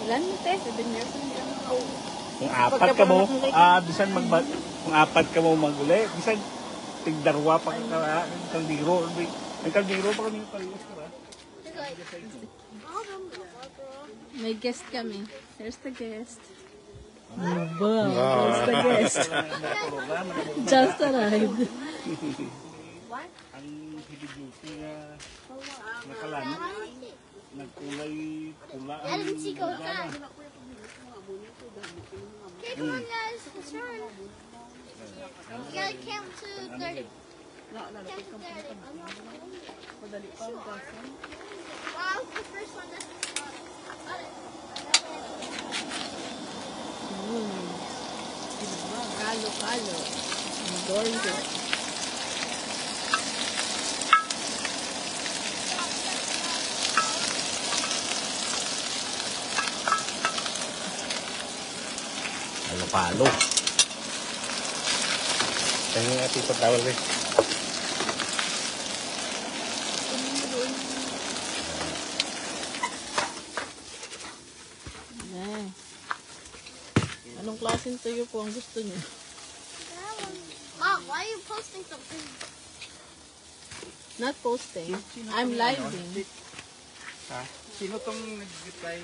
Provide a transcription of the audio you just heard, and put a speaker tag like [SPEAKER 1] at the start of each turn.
[SPEAKER 1] Ilan mo, te? 7 years na hindi ako.
[SPEAKER 2] Kung apat ka mo, bisan kung apat ka mo maguli, bisan tigdarwa pa ka kaldiro. Ang kaldiro pa kami palis ka.
[SPEAKER 1] May guest kami. Here's the guest. Wow, here's the guest. Just arrived.
[SPEAKER 2] Ang heavy duty na nakalanot, nagkulay pula ang gana.
[SPEAKER 3] Okay, come on guys, let's run. You gotta count to 30. Count to 30. Wow, the first one that's
[SPEAKER 1] Kalo. Gordo.
[SPEAKER 2] Palo. Kaya nga ito patawal rin.
[SPEAKER 1] Anong klaseng tuyo po ang gusto niyo?
[SPEAKER 3] Mom, why are you posting something?
[SPEAKER 1] Not posting. I'm living.
[SPEAKER 2] Ha? Sino tong nag-reply?